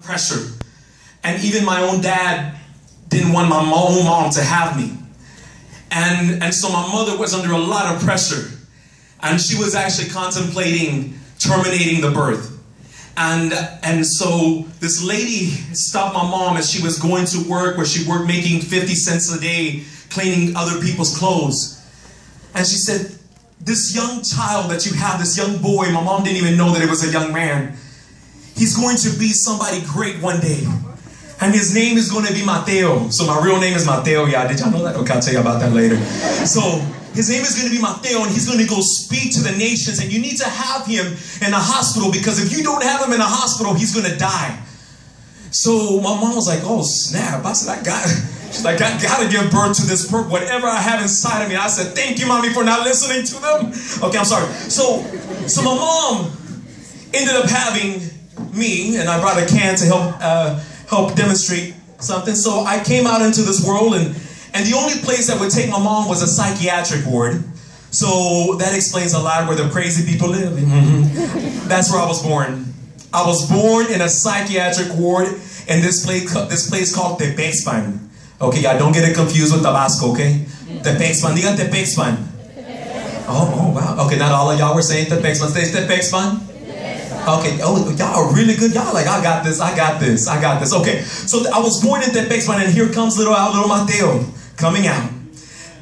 pressure. And even my own dad didn't want my own mom to have me. And so my mother was under a lot of pressure. And she was actually contemplating terminating the birth. And so this lady stopped my mom as she was going to work, where she worked making 50 cents a day cleaning other people's clothes. And she said, this young child that you have, this young boy, my mom didn't even know that it was a young man. He's going to be somebody great one day. And his name is going to be Mateo. So my real name is Mateo, yeah. Did y'all know that? Okay, I'll tell you about that later. So his name is going to be Mateo, and he's going to go speak to the nations. And you need to have him in a hospital, because if you don't have him in a hospital, he's going to die. So my mom was like, oh, snap. I said, she's like, I got to give birth to this whatever I have inside of me. I said, thank you, mommy, for not listening to them. Okay, I'm sorry. So my mom ended up having me, and I brought a can to help demonstrate something. So I came out into this world, and the only place that would take my mom was a psychiatric ward. So that explains a lot where the crazy people live. That's where I was born. I was born in a psychiatric ward in this place called Tepexpan. Okay, y'all don't get it confused with Tabasco, okay? Tepexpan, digan Tepexpan. Oh, wow. Okay, not all of y'all were saying Tepexpan. Say Tepexpan. Okay, oh, y'all are really good. Y'all like, I got this. Okay, so I was born in Tepexpan, and here comes little Mateo coming out.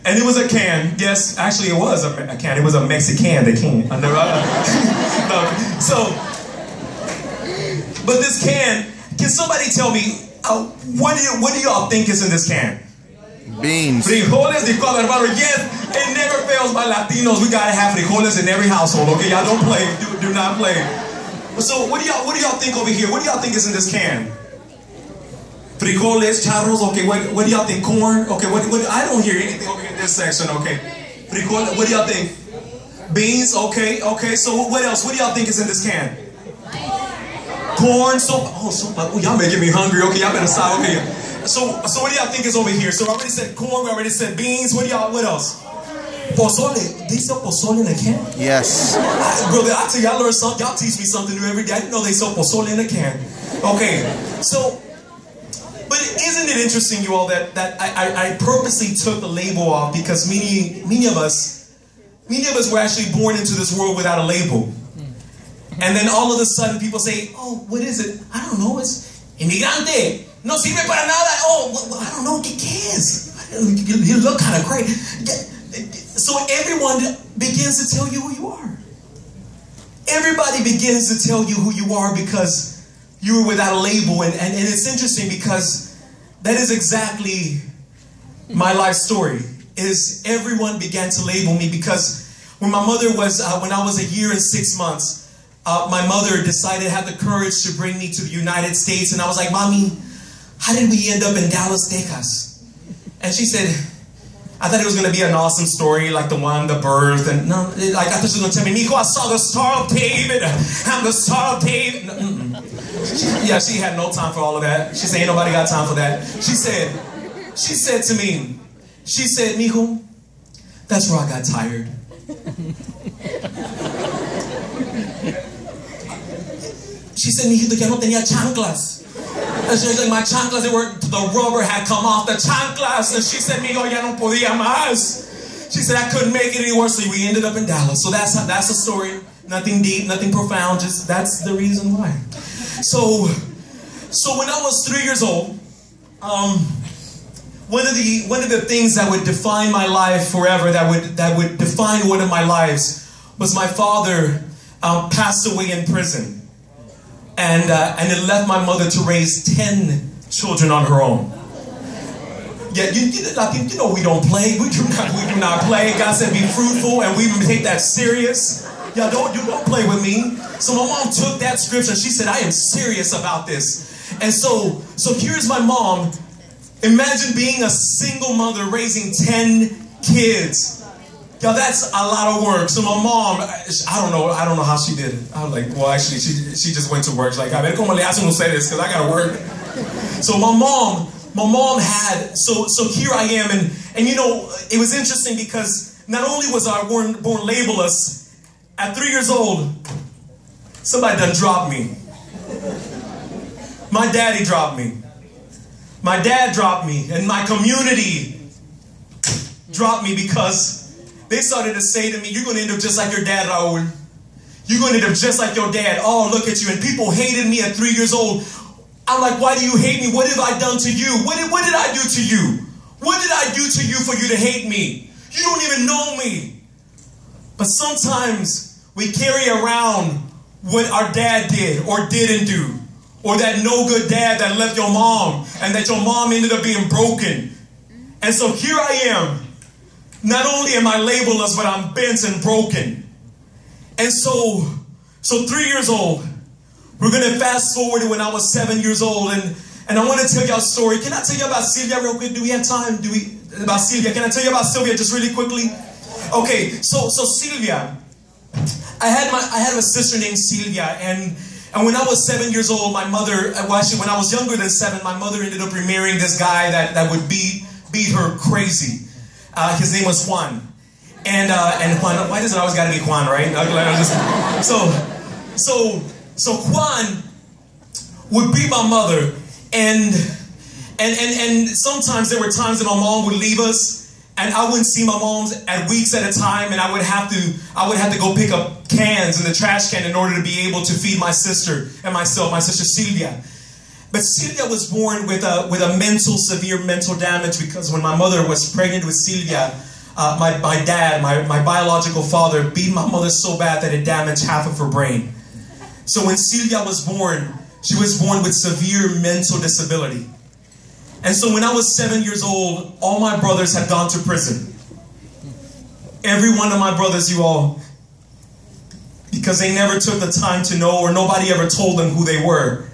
And it was a can. Yes, actually it was a can. It was a Mexican, the can. No, so, but this can somebody tell me, what do y'all think is in this can? Beans. Frijoles de cuadro, hermano. Yes, it never fails by Latinos. We gotta have frijoles in every household, okay? Y'all don't play. Do not play. So what do y'all think over here? What do y'all think is in this can? Frijoles, charros, okay, what do y'all think? Corn? Okay, what I don't hear anything over here in this section, okay. Frijoles, what do y'all think? Beans, okay, so what else? What do y'all think is in this can? Corn, y'all making me hungry, okay, y'all better stop, okay. So what do y'all think is over here? So I already said corn, we already said beans, what else? Pozole. They sell pozole in a can? Yes. Brother, I tell you, I learn something. Y'all teach me something new every day. I didn't know they sell pozole in a can. Okay, so, but isn't it interesting, you all, that I purposely took the label off, because many of us were actually born into this world without a label. And then all of a sudden people say, oh, what is it? I don't know, it's inmigrante. No sirve para nada. Oh, I don't know, ¿qué es? You look kind of great. So everyone begins to tell you who you are. Everybody begins to tell you who you are because you were without a label. And it's interesting, because that is exactly my life story. Is everyone began to label me, because when my mother was, when I was a year and 6 months, my mother decided to have the courage to bring me to the United States. And I was like, Mommy, how did we end up in Dallas, Texas? And she said, I thought it was going to be an awesome story, like the birth, and no, like I thought she was going to tell me, Nico, I saw the Star of David, I'm the Star of David. No, yeah, she had no time for all of that. She said, ain't nobody got time for that. She said to me, Nico, that's where I got tired. She said, Mijito, ya no tenía chanclas. And she was like, my chanclas, the rubber had come off the chanclas. And she said, Mijo, ya no podía más. She said, I couldn't make it any worse. So we ended up in Dallas. So that's the story. Nothing deep, nothing profound. Just that's the reason why. So when I was 3 years old, one of the things that would define my life forever, that would define one of my lives, was my father passed away in prison. And it left my mother to raise 10 children on her own. Yeah, you know we don't play. We do not play. God said be fruitful, and we take that serious. Yeah, don't play with me. So my mom took that scripture, and she said, I am serious about this. And so here's my mom. Imagine being a single mother raising 10 kids. Yo, that's a lot of work. So my mom, I don't know how she did it. I was like, well, actually, she just went to work. She's like, a ver cómo le hacen ustedes, because I gotta work. So my mom had, so here I am, and you know, it was interesting, because not only was I born labelless, at 3 years old, somebody done dropped me. My daddy dropped me. My dad dropped me, and my community dropped me because they started to say to me, you're going to end up just like your dad, Raul. You're going to end up just like your dad. Oh, look at you. And people hated me at 3 years old. I'm like, why do you hate me? What have I done to you? What did I do to you? What did I do to you for you to hate me? You don't even know me. But sometimes we carry around what our dad did or didn't do. Or that no good dad that left your mom and that your mom ended up being broken. And so here I am. Not only am I labeled, but I'm bent and broken. And so 3 years old, we're going to fast forward to when I was 7 years old. And I want to tell you a story. Can I tell you about Sylvia real quick? Do we have time? About Sylvia? Can I tell you about Sylvia just really quickly? Okay, so Sylvia, I had a sister named Sylvia, and when I was 7 years old, my mother, well, actually when I was younger than 7, my mother ended up remarrying this guy that would beat her crazy. His name was Juan. And Juan, why does it always got to be Juan, right? So Juan would beat my mother, and sometimes there were times that my mom would leave us, and I wouldn't see my mom at weeks at a time, and I would have to go pick up cans in the trash can in order to be able to feed my sister and myself, my sister Sylvia. But Sylvia was born with a severe mental damage, because when my mother was pregnant with Sylvia, my dad, my biological father, beat my mother so bad that it damaged half of her brain. So when Sylvia was born, she was born with severe mental disability. And so when I was 7 years old, all my brothers had gone to prison. Every one of my brothers, you all, because they never took the time to know, or nobody ever told them who they were.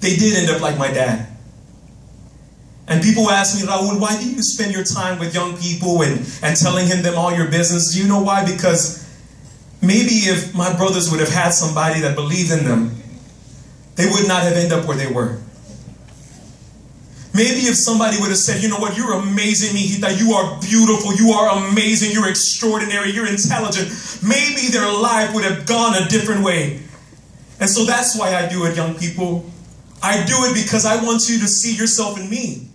They did end up like my dad. And people ask me, Raul, why do you spend your time with young people and telling them all your business? Do you know why? Because maybe if my brothers would have had somebody that believed in them, they would not have ended up where they were. Maybe if somebody would have said, you know what, you're amazing, mijita, you are beautiful, you are amazing, you're extraordinary, you're intelligent, maybe their life would have gone a different way. And so that's why I do it, young people. I do it because I want you to see yourself in me,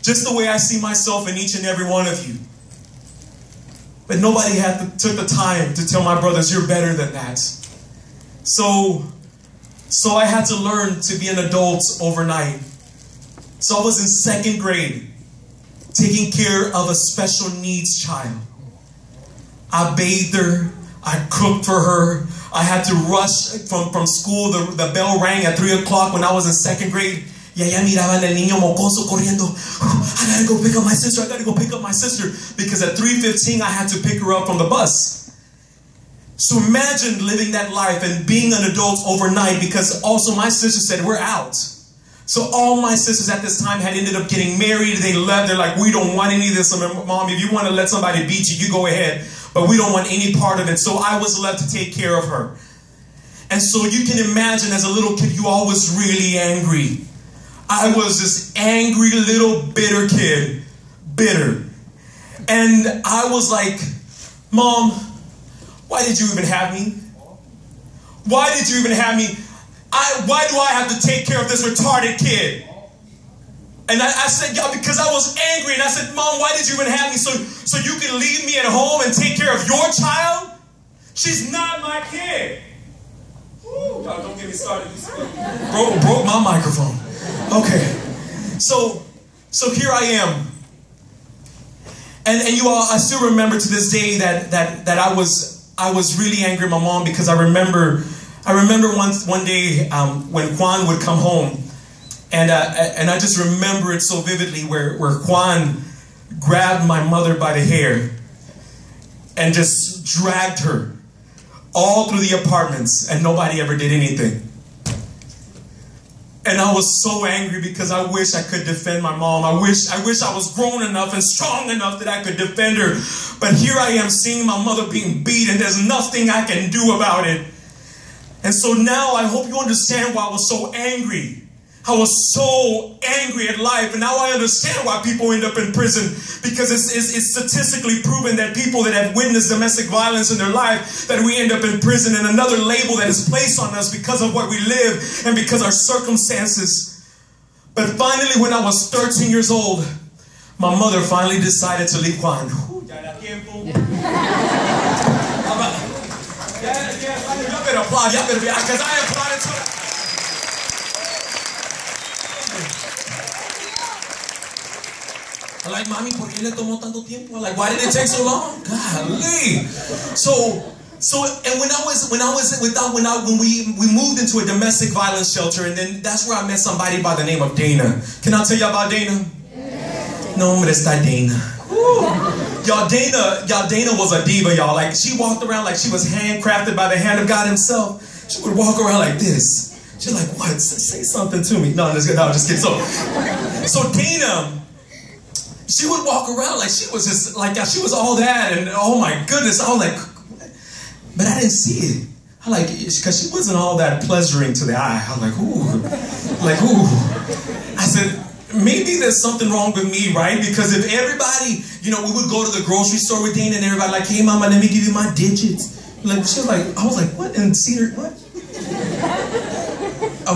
just the way I see myself in each and every one of you. But nobody took the time to tell my brothers, you're better than that. So I had to learn to be an adult overnight. So I was in 2nd grade, taking care of a special needs child. I bathed her, I cooked for her, I had to rush from school. The bell rang at 3 o'clock when I was in 2nd grade. Y allá miraban el niño mocoso corriendo. I gotta go pick up my sister, I gotta go pick up my sister. Because at 3:15 I had to pick her up from the bus. So imagine living that life and being an adult overnight, because also my sister said, we're out. So all my sisters at this time had ended up getting married. They left. They're like, we don't want any of this. Mom, if you want to let somebody beat you, you go ahead. But we don't want any part of it. So I was left to take care of her. And so you can imagine, as a little kid, you always really angry. I was this angry little bitter kid. Bitter. And I was like, Mom, why did you even have me? Why did you even have me? Why do I have to take care of this retarded kid? And I said, yeah, because I was angry. And I said, Mom, why did you even have me? So you can leave me at home and take care of your child? She's not my kid. Ooh, don't get me started. Broke my microphone. Okay. So here I am. And you all, I still remember to this day that I was really angry at my mom, because I remember one day when Juan would come home, and I just remember it so vividly, where Juan grabbed my mother by the hair and just dragged her all through the apartments, and nobody ever did anything. And I was so angry, because I wish I could defend my mom. I wish I was grown enough and strong enough that I could defend her. But here I am seeing my mother being beat, and there's nothing I can do about it. And so now I hope you understand why I was so angry. I was so angry at life, and now I understand why people end up in prison, because it's statistically proven that people that have witnessed domestic violence in their life, that we end up in prison, and another label that is placed on us because of what we live and because our circumstances. But finally, when I was 13 years old, my mother finally decided to leave Juan. Y'all better applaud, y'all better be, because I applauded too. I'm like, Mommy, ¿por qué le tomó tanto tiempo? Like, why did it take so long? Golly. And when we moved into a domestic violence shelter, and then that's where I met somebody by the name of Dana. Can I tell you about Dana? No, hombre, está Dana. Y'all, Dana was a diva, y'all. Like, she walked around like she was handcrafted by the hand of God himself. She would walk around like this. She's like, what? Say something to me. No, I'm just kidding. So Dana, she would walk around like she was just like, she was all that, and oh my goodness, I was like, but I didn't see it. I like, because she wasn't all that pleasuring to the eye. I was like, ooh. I said, maybe there's something wrong with me, right? Because if everybody, we would go to the grocery store with Dana, and everybody like, hey mama, let me give you my digits. Like, she was like, I was like, what? And Cedar, what?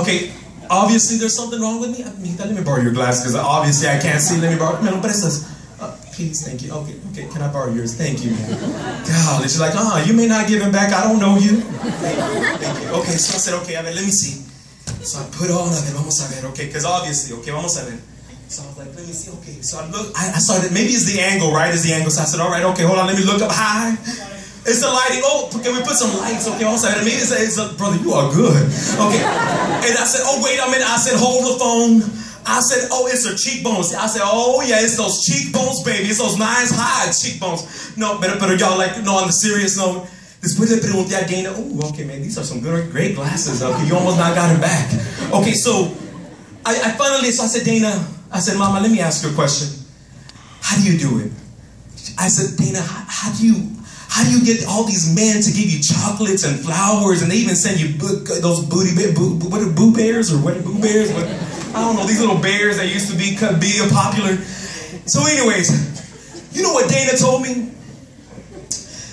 Okay. Obviously, there's something wrong with me. Let me borrow your glass, because obviously I can't see. Let me borrow. No, but it says, please, thank you. Okay, can I borrow yours? Thank you. God, she's like, you may not give him back. I don't know you. Thank you. Okay, so I said, okay, let me see. So I put on, vamos a ver, okay, because obviously, okay, vamos a ver. So I was like, let me see, okay. So I started, maybe it's the angle, right? It's the angle. So I said, all right, okay, hold on, let me look up high. It's the lighting. Oh, can we put some lights? Okay, also, maybe it's brother, you are good. Okay. And I said, oh, wait a minute. I said, hold the phone. I said, oh, it's her cheekbones. I said, oh, yeah, it's those cheekbones, baby. It's those nice high cheekbones. No, but y'all, like, no, on the serious note, después le pregunté a Dana, oh, okay, man, these are some great glasses. Okay, you almost not got him back. Okay, so I finally, so I said, Dana, I said, Mama, let me ask you a question. How do you do it? I said, Dana, how do you get all these men to give you chocolates and flowers, and they even send you those what are boo bears, or what are boo bears? I don't know, these little bears that used to be popular. So anyways, you know what Dana told me?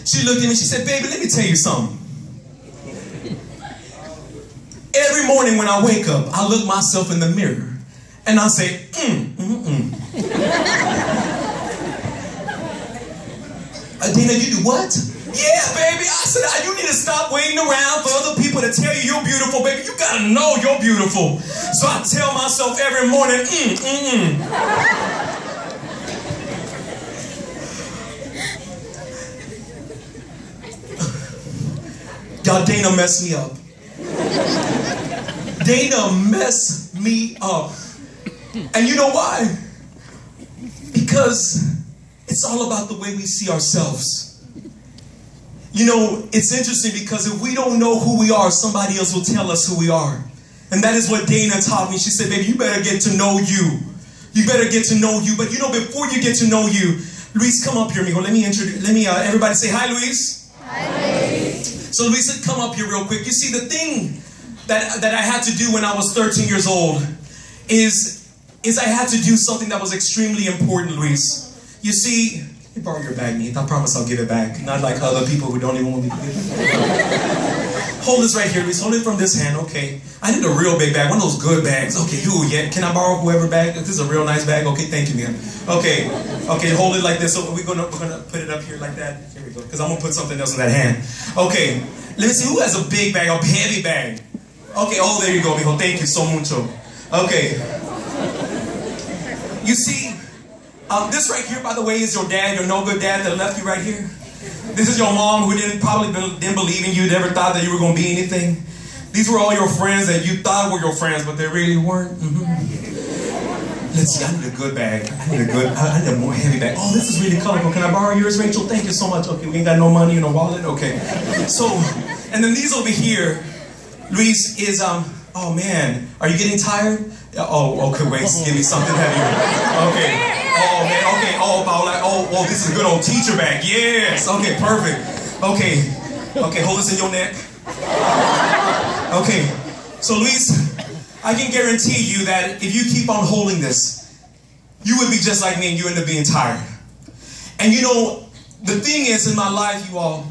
She looked at me, she said, baby, let me tell you something. Every morning when I wake up, I look myself in the mirror, and I say, Dana, you do what? Yeah, baby. I said, you need to stop waiting around for other people to tell you you're beautiful, baby. You gotta know you're beautiful. So I tell myself every morning, Y'all, Dana messed me up. Dana messed me up. And you know why? Because it's all about the way we see ourselves. It's interesting, because if we don't know who we are, somebody else will tell us who we are. And that is what Dana taught me. She said, baby, you better get to know you. You better get to know you. But before you get to know you, Luis, come up here, amigo. Everybody say hi, Luis. Hi, Luis. So Luis, come up here real quick. You see, the thing that I had to do when I was 13 years old is I had to do something that was extremely important, Luis. You see, you borrow your bag, Neith. I promise I'll give it back. Not like other people who don't even want me to give it. Hold this right here, Luis. Hold it from this hand, okay. I need a real big bag, one of those good bags. Okay, yeah. Can I borrow whoever bag? This is a real nice bag. Okay, thank you, man. Okay, hold it like this. So we're gonna put it up here like that. Here we go. Because I'm gonna put something else in that hand. Okay, let me see who has a big bag, a heavy bag. Okay, oh, there you go, mijo. Thank you so mucho. Okay. You see, this right here, by the way, is your dad, your no-good dad that left you right here. This is your mom who probably didn't believe in you, never thought that you were going to be anything. These were all your friends that you thought were your friends, but they really weren't. Let's see, I need a good bag. I need a more heavy bag. Oh, this is really colorful. Can I borrow yours, Rachel? Thank you so much. Okay, we ain't got no money in a wallet. Okay. So, and then these over here, Luis, is, oh man, are you getting tired? Oh, okay, wait, give me something heavier. Okay. Oh, man, okay, oh, this is a good old teacher bag. Yes, okay, perfect. Okay, hold this in your neck. Okay, so Luis, I can guarantee you that if you keep on holding this, you would be just like me and you end up being tired. And you know, the thing is in my life, you all,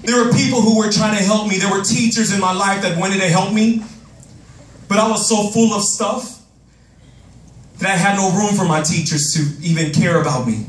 there were people who were trying to help me. There were teachers in my life that wanted to help me. But I was so full of stuff that I had no room for my teachers to even care about me.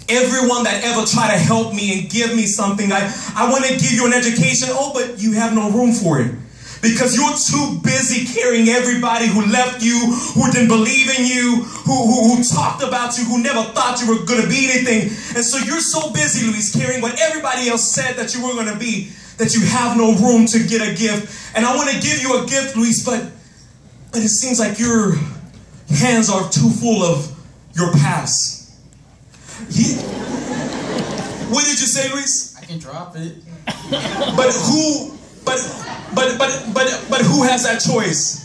Everyone that ever tried to help me and give me something, I want to give you an education. Oh, but you have no room for it. Because you're too busy carrying everybody who left you, who didn't believe in you, who talked about you, who never thought you were going to be anything. And so you're so busy, Luis, carrying what everybody else said that you were going to be, that you have no room to get a gift. And I want to give you a gift, Luis, but it seems like your hands are too full of your past. What did you say, Luis? I can drop it. But who has that choice?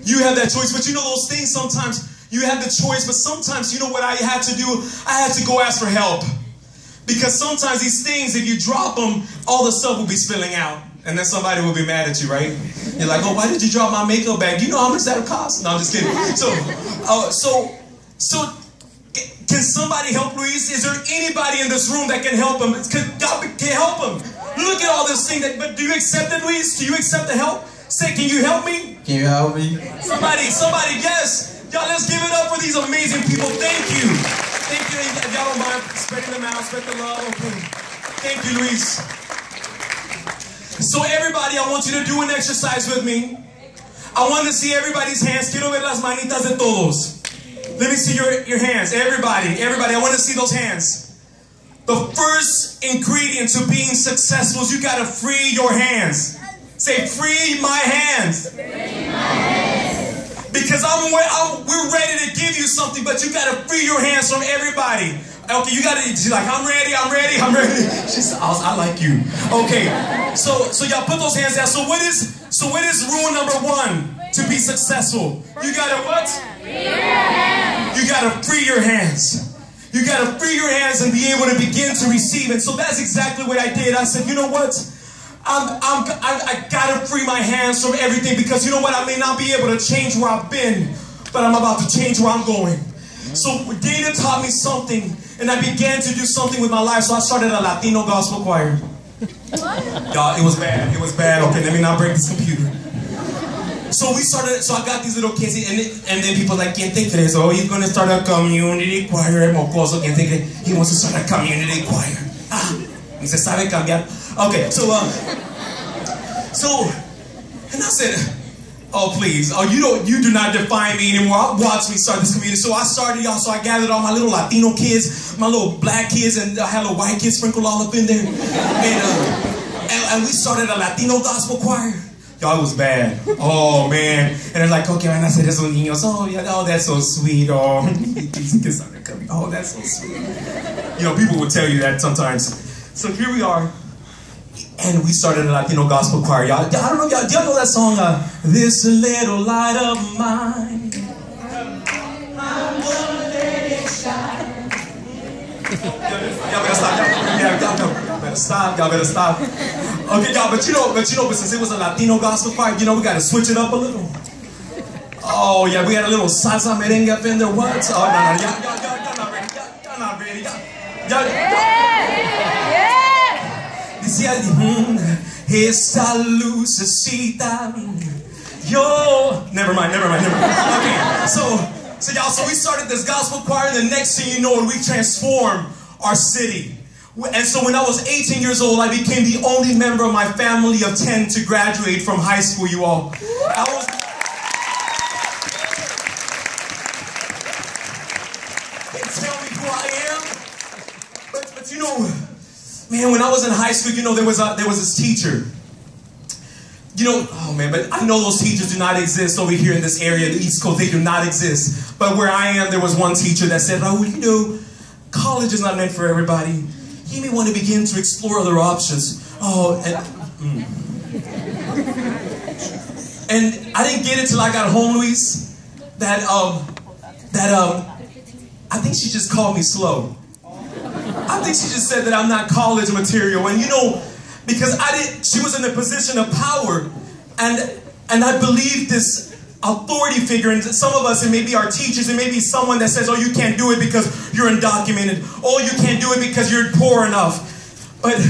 You have that choice. But you know those things, sometimes you have the choice, but sometimes you know what I had to do? I had to go ask for help. Because sometimes these things, if you drop them, all the stuff will be spilling out. And then somebody will be mad at you, right? You're like, oh, why did you drop my makeup bag? Do you know how much that cost? No, I'm just kidding. So can somebody help Luis? Is there anybody in this room that can help him? God can help him. Look at all this thing. But do you accept it, Luis? Do you accept the help? Say, can you help me? Can you help me? Somebody, yes. Y'all, let's give it up for these amazing people. Thank you. Thank you. If y'all don't mind spreading them out, spread the love. Okay. Thank you, Luis. So everybody, I want you to do an exercise with me. I want to see everybody's hands. Quiero ver las manitas de todos. Let me see your hands. Everybody, I want to see those hands. The first ingredient to being successful is you got to free your hands. Say, free my hands. Free my hands. Because we're ready to give you something, but you got to free your hands from everybody. Okay, you got to, she's like, I'm ready. She said, I like you. Okay, so y'all put those hands down. So what is rule number one to be successful? You got to what? Free your hands. You got to free your hands. You got to free your hands and be able to begin to receive. And so that's exactly what I did. I said, you know what? I got to free my hands from everything, because you know what? I may not be able to change where I've been, but I'm about to change where I'm going. So Dana taught me something, and I began to do something with my life. So I started a Latino gospel choir. Y'all, it was bad. It was bad. Okay, let me not break this computer. So I got these little kids, and then people like, ¿Quién te crees? Oh, he's going to start a community choir. Mocoso, ¿Quién te crees? He wants to start a community choir. Y se sabe cambiar. Okay, and I said, oh, please, you do not define me anymore. Watch me start this community. So I started, y'all, so I gathered all my little Latino kids, my little black kids, and I had little white kids sprinkled all up in there. And we started a Latino gospel choir. Y'all, it was bad. Oh, man. And they're like, okay, van a hacer esos niños. Oh, yeah, oh, that's so sweet. Oh, oh, that's so sweet. You know, people will tell you that sometimes. So here we are. And we started a Latino gospel choir. Y'all, I don't know, y'all, do y'all know that song, This Little Light of Mine? I'm gonna let it shine. Y'all better stop. Y'all better stop. Okay, y'all, but you know, but since it was a Latino gospel choir, you know, we got to switch it up a little. Oh, yeah, we had a little salsa merengue up in there. What? Oh, no, y'all not ready. Y'all not ready. Decía, esta lucecita, yo. Never mind. Okay, so y'all, so we started this gospel choir, and the next thing you know, we transformed our city. And so when I was 18 years old, I became the only member of my family of 10 to graduate from high school, you all. They tell me who I am. But you know, man, when I was in high school, you know, there was this teacher. You know, oh man, but I know those teachers do not exist over here in this area, the East Coast. They do not exist. But where I am, there was one teacher that said, Raul, you know, college is not meant for everybody. You may want to begin to explore other options. Oh, and I didn't get it till I got home, Luis. That I think she just called me slow. I think she just said that I'm not college material. And you know, because she was in a position of power, and And I believe this authority figure, and some of us, it may be our teachers, it may be someone that says, oh, you can't do it because you're undocumented. Oh, you can't do it because you're poor enough. But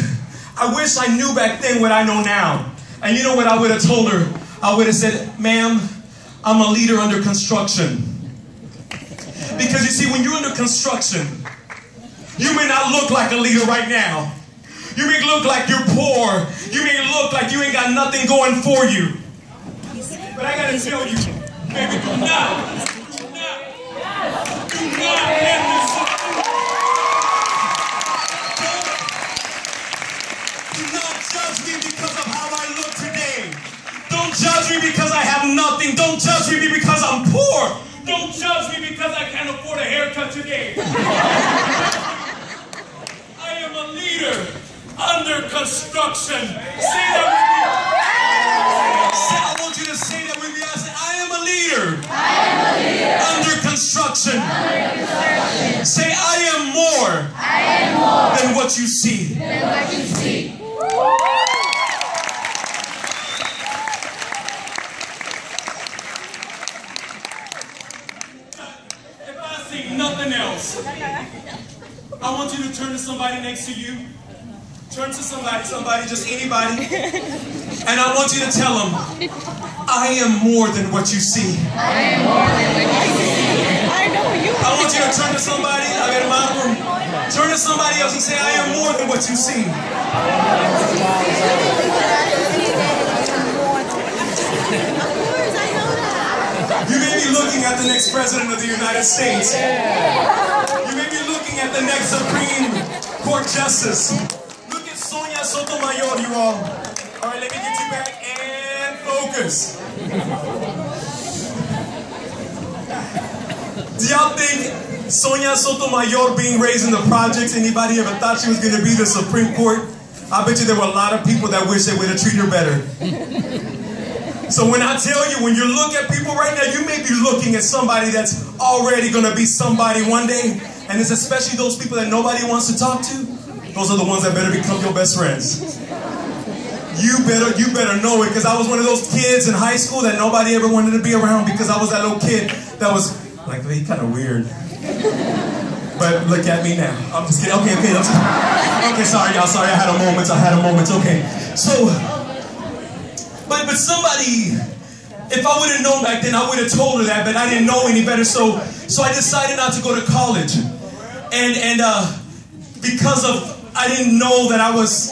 I wish I knew back then what I know now. And you know what I would have told her? I would have said, ma'am, I'm a leader under construction. Because you see, when you're under construction, you may not look like a leader right now. You may look like you're poor. You may look like you ain't got nothing going for you. But I gotta tell you, baby, do not let this. Do not judge me because of how I look today. Don't judge me because I have nothing. Don't judge me because I'm poor. Don't judge me because I can't afford a haircut today. I am a leader under construction. Say that with me. I want you to say that with me. I say, I am a leader. Under construction. Say, I am more than what you see. If I see nothing else, I want you to turn to somebody next to you. Turn to somebody, just anybody. And I want you to tell them, I am more than what you see. I want you to turn to somebody, turn to somebody else and say, I am more than what you see. You may be looking at the next president of the United States. You may be looking at the next Supreme Court Justice. Sotomayor, you all. All right, let me get you back and focus. Do y'all think Sonia Sotomayor being raised in the projects, anybody ever thought she was going to be the Supreme Court? I bet you there were a lot of people that wish they would have treated her better. So when I tell you, when you look at people right now, you may be looking at somebody that's already going to be somebody one day. And it's especially those people that nobody wants to talk to. Those are the ones that better become your best friends. You better know it, because I was one of those kids in high school that nobody ever wanted to be around, because I was that little kid that was like, hey, kind of weird. But look at me now. I'm just kidding. Okay, sorry, y'all. Sorry, I had a moment. Okay. So, but somebody, if I would have known back then, I would have told her that, but I didn't know any better. So I decided not to go to college, and because of I didn't know that I was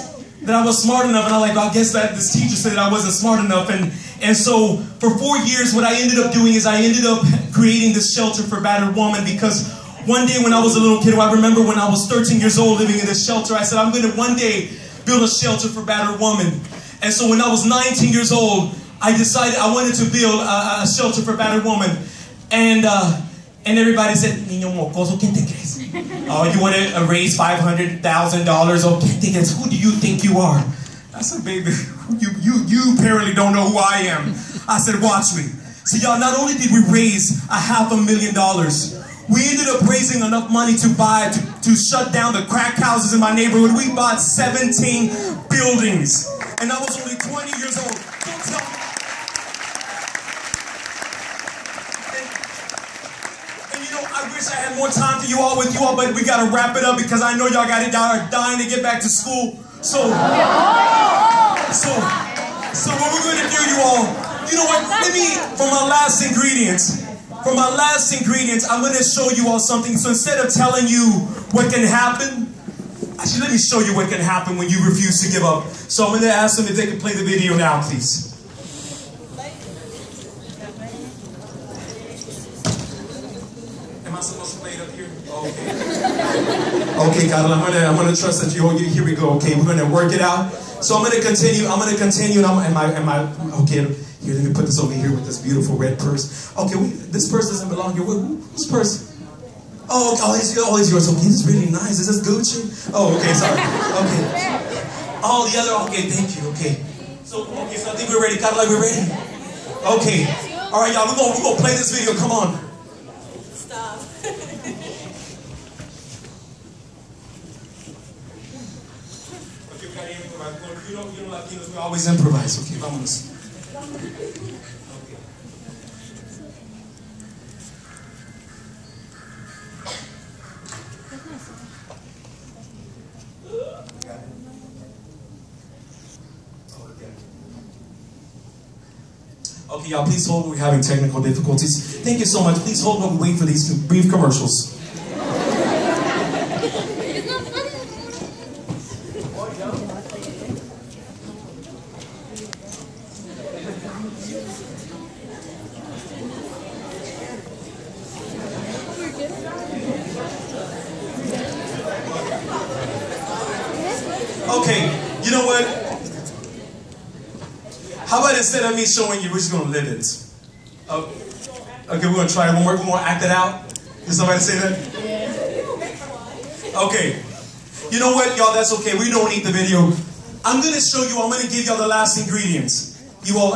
smart enough, and I guess that this teacher said that I wasn't smart enough, and so for 4 years, what I ended up doing is I ended up creating this shelter for battered women, because one day when I was a little kid, I remember when I was 13 years old living in this shelter, I said I'm going to one day build a shelter for battered women. And so when I was 19 years old, I decided I wanted to build a shelter for battered women, and everybody said, Niño mocoso, ¿quién te crees? Oh, you want to raise $500,000? Oh, ¿quién te crees? Who do you think you are? I said, baby, you apparently don't know who I am. I said, watch me. So y'all, not only did we raise $500,000, we ended up raising enough money to shut down the crack houses in my neighborhood. We bought 17 buildings. And I was only 20 years old. Don't tell me. I wish I had more time for you all, but we got to wrap it up, because I know y'all are dying to get back to school. So what we're going to do, you all, you know what, for my last ingredients, I'm going to show you all something. So instead of telling you what can happen, actually let me show you what can happen when you refuse to give up. So I'm going to ask them if they can play the video now, please. Am I supposed to play it up here? Oh, okay. Okay, Carla, I'm gonna trust that you. Here we go. Okay, we're gonna work it out. So I'm gonna continue. Okay, here, let me put this over here with this beautiful red purse. Okay, this purse doesn't belong here. Whose purse? Oh, it's yours. Okay, this is really nice. Is this Gucci? Oh, okay, sorry. Okay. Oh, the other. Okay, thank you. Okay. So I think we're ready. Carla, we're ready. Okay. All right, y'all. We're gonna play this video. Come on. You know, Latinos, we always improvise. Okay, vámonos. Okay, y'all, please hold. We're having technical difficulties. Thank you so much. Please hold while we wait for these brief commercials. Okay, you know what? How about instead of me showing you, we're just gonna live it. Okay, we're gonna try one more. We're gonna act it out. Did somebody say that? Okay. You know what, y'all? That's okay. We don't need the video. I'm gonna show you. I'm gonna give y'all the last ingredients. You all.